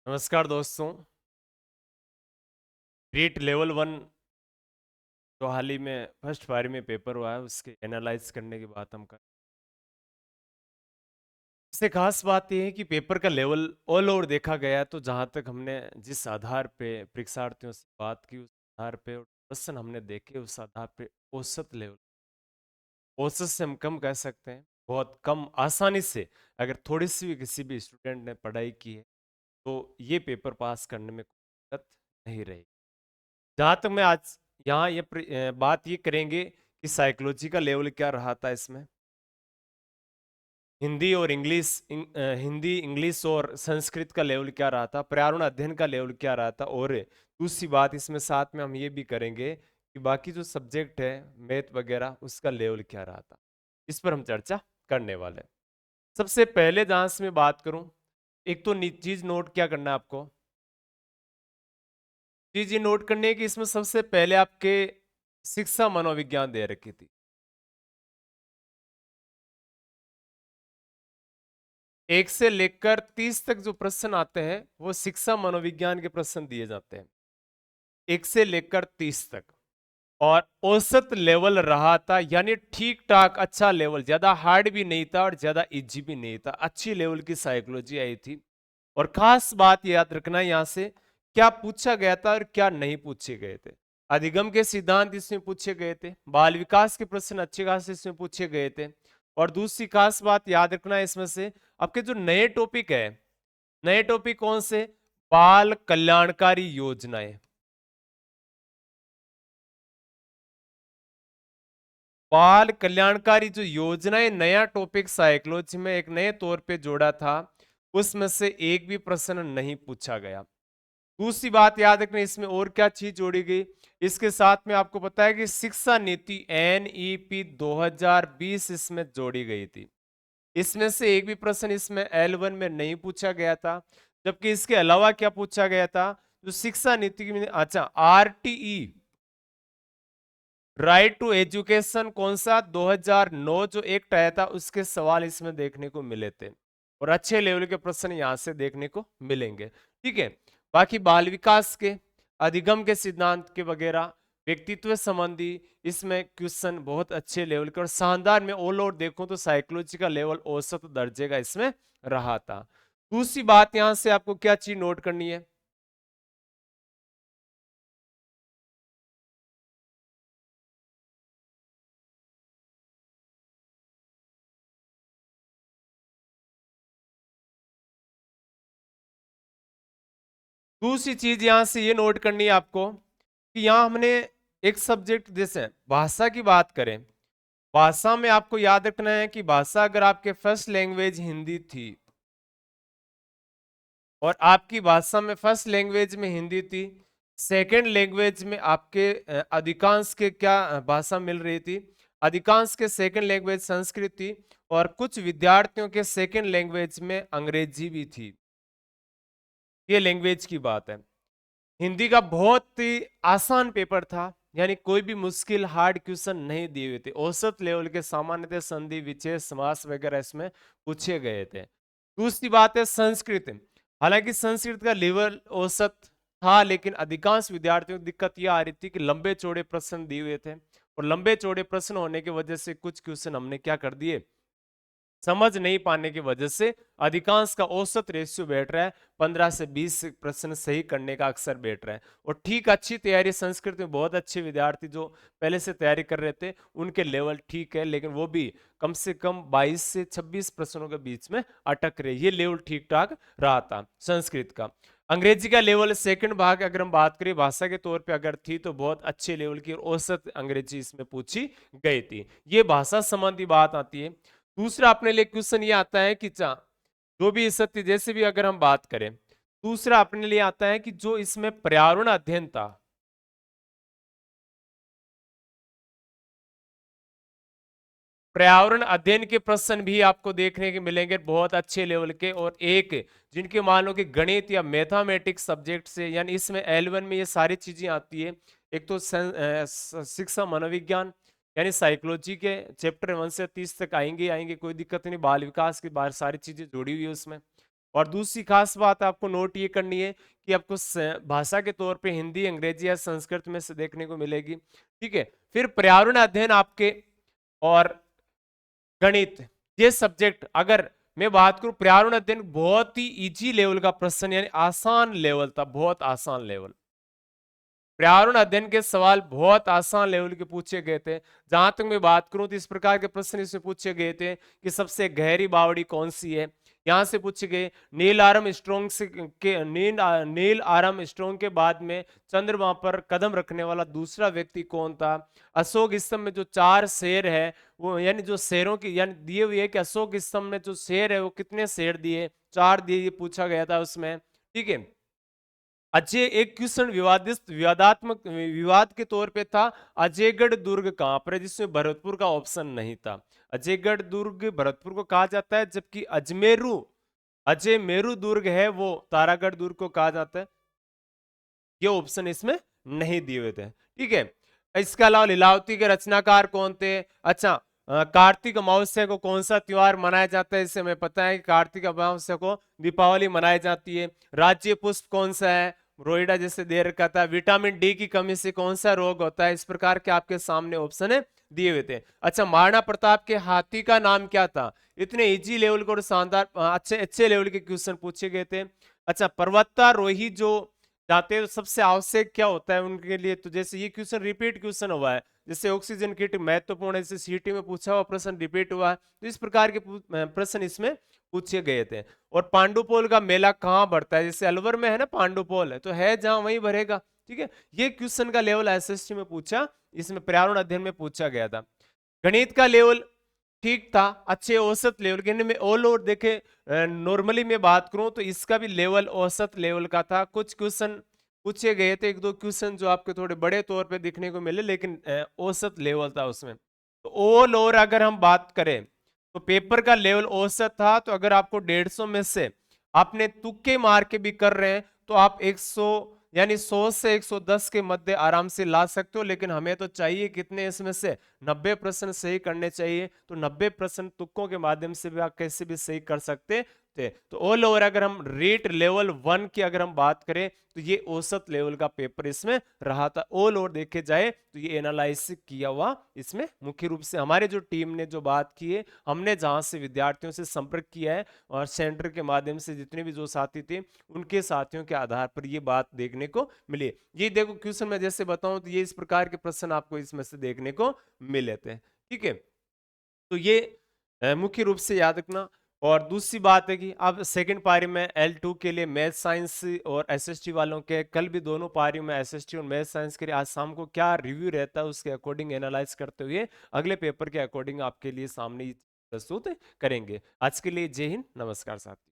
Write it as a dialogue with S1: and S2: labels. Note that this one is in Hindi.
S1: नमस्कार दोस्तों। रीट लेवल वन जो हाल ही में फर्स्ट बार में पेपर हुआ है उसके एनालाइज करने की बात हम कर। इससे खास बात यह है कि पेपर का लेवल ऑल ओवर देखा गया है, तो जहां तक हमने जिस आधार पे परीक्षार्थियों से बात की उस आधार पे और प्रश्न हमने देखे उस आधार पे औसत लेवल, औसत से हम कम कह सकते हैं। बहुत कम आसानी से अगर थोड़ी सी भी किसी भी स्टूडेंट ने पढ़ाई की है तो ये पेपर पास करने में कोई दिक्कत नहीं रही। जहाँ तक मैं आज यहाँ बात ये करेंगे कि साइकोलॉजी का लेवल क्या रहा था इसमें। हिंदी इंग्लिश और संस्कृत का लेवल क्या रहा था, पर्यावरण अध्ययन का लेवल क्या रहा था, और दूसरी बात इसमें साथ में हम ये भी करेंगे कि बाकी जो सब्जेक्ट है मैथ वगैरह उसका लेवल क्या रहा था। इस पर हम चर्चा करने वाले हैं। सबसे पहले जहां से मैं बात करूं, एक तो चीज नोट क्या करना है आपको, चीज ये नोट करनी है कि इसमें सबसे पहले आपके शिक्षा मनोविज्ञान दे रखी थी। 1 से लेकर 30 तक जो प्रश्न आते हैं वो शिक्षा मनोविज्ञान के प्रश्न दिए जाते हैं, 1 से लेकर 30 तक। और औसत लेवल रहा था, यानी ठीक ठाक अच्छा लेवल, ज्यादा हार्ड भी नहीं था और ज्यादा इजी भी नहीं था, अच्छी लेवल की साइकोलॉजी आई थी। और खास बात याद रखना यहां से क्या पूछा गया था और क्या नहीं पूछे गए थे। अधिगम के सिद्धांत इसमें पूछे गए थे, बाल विकास के प्रश्न अच्छे खास इसमें पूछे गए थे। और दूसरी खास बात याद रखना इसमें से आपके जो नए टॉपिक है, नए टॉपिक कौन से, बाल कल्याणकारी योजनाएं। बाल कल्याणकारी जो योजनाएं नया टॉपिक साइकोलॉजी में एक नए तौर पे जोड़ा था, उसमें से एक भी प्रश्न नहीं पूछा गया। दूसरी बात याद रखना इसमें और क्या चीज जोड़ी गई, इसके साथ में आपको पता है कि शिक्षा नीति NEP 2020 इसमें जोड़ी गई थी। इसमें से एक भी प्रश्न इसमें L1 में नहीं पूछा गया था। जबकि इसके अलावा क्या पूछा गया था, जो शिक्षा नीति की, अच्छा RTE, राइट टू एजुकेशन, कौन सा 2009 जो एक्ट आया था, उसके सवाल इसमें देखने को मिले थे। और अच्छे लेवल के प्रश्न यहां से देखने को मिलेंगे। ठीक है, बाकी बाल विकास के, अधिगम के सिद्धांत के वगैरह, व्यक्तित्व संबंधी, इसमें क्वेश्चन बहुत अच्छे लेवल के और शानदार में ऑल ओवर देखूं तो साइकोलॉजी का लेवल औसत दर्जे का इसमें रहा था। दूसरी बात यहां से आपको क्या चीज नोट करनी है, दूसरी चीज यहां से ये नोट करनी है आपको कि यहां हमने एक सब्जेक्ट जैसे भाषा की बात करें, भाषा में आपको याद रखना है कि भाषा अगर आपके फर्स्ट लैंग्वेज हिंदी थी और आपकी भाषा में फर्स्ट लैंग्वेज में हिंदी थी, सेकंड लैंग्वेज में आपके अधिकांश के क्या भाषा मिल रही थी, अधिकांश के सेकंड लैंग्वेज संस्कृत थी और कुछ विद्यार्थियों के सेकंड लैंग्वेज में अंग्रेजी भी थी। ये लैंग्वेज की बात है। हिंदी का बहुत ही आसान पेपर था, यानी कोई भी मुश्किल हार्ड क्वेश्चन नहीं दिए हुए थे, औसत लेवल के सामान्यतः संधि विशेष समास वगैरह इसमें पूछे गए थे। दूसरी बात है संस्कृत। हालांकि संस्कृत का लेवल औसत था, लेकिन अधिकांश विद्यार्थियों को दिक्कत यह आ रही थी कि लंबे चौड़े प्रश्न दिए हुए थे और लंबे चौड़े प्रश्न होने की वजह से कुछ क्वेश्चन हमने क्या कर दिए, समझ नहीं पाने की वजह से अधिकांश का औसत रेशियो बैठ रहा है 15 से 20 प्रश्न सही करने का अक्सर बैठ रहा है। और ठीक अच्छी तैयारी, संस्कृत में बहुत अच्छे विद्यार्थी जो पहले से तैयारी कर रहे थे उनके लेवल ठीक है, लेकिन वो भी कम से कम 22 से 26 प्रश्नों के बीच में अटक रहे, ये लेवल ठीक ठाक रहा था संस्कृत का। अंग्रेजी का लेवल सेकंड भाग अगर हम बात करें भाषा के तौर पे अगर थी तो बहुत अच्छे लेवल की औसत अंग्रेजी इसमें पूछी गई थी। ये भाषा संबंधी बात आती है। दूसरा अपने लिए क्वेश्चन ये आता है कि जो भी सत्य जैसे भी अगर हम बात करें, दूसरा अपने लिए आता है कि जो इसमें पर्यावरण अध्ययन था, पर्यावरण अध्ययन के प्रश्न भी आपको देखने के मिलेंगे बहुत अच्छे लेवल के। और एक जिनके मान लो कि गणित या मैथमेटिक्स सब्जेक्ट से, यानी इसमें L1 में ये सारी चीजें आती है। एक तो शिक्षा मनोविज्ञान यानी साइकोलॉजी के चैप्टर 1 से 30 तक आएंगे आएंगे, कोई दिक्कत नहीं, बाल विकास की बाहर सारी चीजें जुड़ी हुई है उसमें। और दूसरी खास बात आपको नोट ये करनी है कि आपको भाषा के तौर पे हिंदी, अंग्रेजी या संस्कृत में से देखने को मिलेगी। ठीक है, फिर पर्यावरण अध्ययन आपके और गणित, ये सब्जेक्ट अगर मैं बात करूं, पर्यावरण अध्ययन बहुत ही इजी लेवल का प्रश्न, यानी आसान लेवल था, बहुत आसान लेवल। पर्यावरण अध्ययन के सवाल बहुत आसान लेवल के पूछे गए थे। जहां तक मैं बात करूं तो इस प्रकार के प्रश्न इसमें पूछे गए थे कि सबसे गहरी बावड़ी कौन सी है, यहां से पूछे गए। नील आर्म स्ट्रॉन्ग से के नील आर्म स्ट्रॉन्ग के बाद में चंद्रमा पर कदम रखने वाला दूसरा व्यक्ति कौन था। अशोक स्तंभ में जो 4 शेर है वो, यानी जो शेरों की, यानी दिए हुए है कि अशोक स्तंभ में जो शेर है वो कितने शेर दिए, 4 दिए, ये पूछा गया था उसमें। ठीक है, अजय एक क्वेश्चन विवादात्मक विवाद के तौर पे था, अजयगढ़ दुर्ग कहां पर है, जिसमें भरतपुर का ऑप्शन नहीं था। अजयगढ़ दुर्ग भरतपुर को कहा जाता है, जबकि अजय मेरू दुर्ग है वो तारागढ़ दुर्ग को कहा जाता है। ये ऑप्शन इसमें नहीं दिए हुए थे। ठीक है, इसके अलावा लीलावती के रचनाकार कौन थे। अच्छा, कार्तिक अमावस्या को कौन सा त्योहार मनाया जाता है, इससे हमें पता है कि कार्तिक अमावस्या को दीपावली मनाई जाती है। राज्य पुष्प कौन सा है, रोइडा जैसे दे रखा था। विटामिन डी की कमी से कौन सा रोग होता है, इस प्रकार के आपके सामने ऑप्शन है दिए हुए थे। अच्छा, महाराणा प्रताप के हाथी का नाम क्या था। इतने इजी लेवल को और शानदार अच्छे अच्छे लेवल के क्वेश्चन पूछे गए थे। अच्छा, पर्वतारोही जो जाते हैं तो सबसे आवश्यक क्या होता है उनके लिए, तो जैसे ये क्वेश्चन रिपीट क्वेश्चन हुआ है, जैसे ऑक्सीजन किट महत्वपूर्ण है, जैसे सीटी में पूछा हुआ प्रश्न रिपीट हुआ है, तो इस प्रकार के प्रश्न इसमें पूछे गए थे। और पांडुपोल का मेला कहाँ बढ़ता है, जैसे अलवर में है ना पांडुपोल है, तो है जहां वहीं भरेगा। ठीक है, ये क्वेश्चन का लेवल एसएसटी में पूछा, इसमें पर्यावरण अध्ययन में पूछा गया था। गणित का लेवल ठीक था, अच्छे औसत लेवल के, में ऑल ओवर देखे नॉर्मली मैं बात करूं तो इसका भी लेवल औसत लेवल का था। कुछ क्वेश्चन पूछे गए थे, एक दो क्वेश्चन जो आपके थोड़े बड़े तौर पे दिखने को मिले, लेकिन औसत लेवल था उसमें। तो ऑल ओवर अगर हम बात करें तो पेपर का लेवल औसत था। तो अगर आपको 150 में से आपने तुक्के मार के भी कर रहे हैं तो आप 100 यानी 100 से 110 के मध्य आराम से ला सकते हो। लेकिन हमें तो चाहिए कितने, इसमें से 90% सही करने चाहिए। तो 90% तुक्कों के माध्यम से भी आप कैसे भी सही कर सकते थे। तो ऑल ओवर अगर हम रेट लेवल 1 की अगर हम बात करें तो ये औसत लेवल का पेपर इसमें रहा था। ऑल ओवर देखे जाए तो ये एनालिसिस किया हुआ इसमें मुख्य रूप से हमारे जो टीम ने जो बात की है, हमने जहां से विद्यार्थियों से संपर्क किया है और सेंटर के माध्यम से जितने भी जो साथी थे उनके साथियों के आधार पर ये बात देखने को मिली। ये देखो क्वेश्चन में जैसे बताऊं तो ये इस प्रकार के प्रश्न आपको इसमें से देखने को मिले थे। ठीक है, तो ये मुख्य रूप से याद रखना। और दूसरी बात है कि अब सेकंड पारी में L2 के लिए मैथ साइंस और एसएसटी वालों के कल भी दोनों पारियों में एसएसटी और मैथ साइंस के लिए आज शाम को क्या रिव्यू रहता है उसके अकॉर्डिंग एनालाइज करते हुए अगले पेपर के अकॉर्डिंग आपके लिए सामने प्रस्तुत करेंगे। आज के लिए जय हिंद, नमस्कार साथ।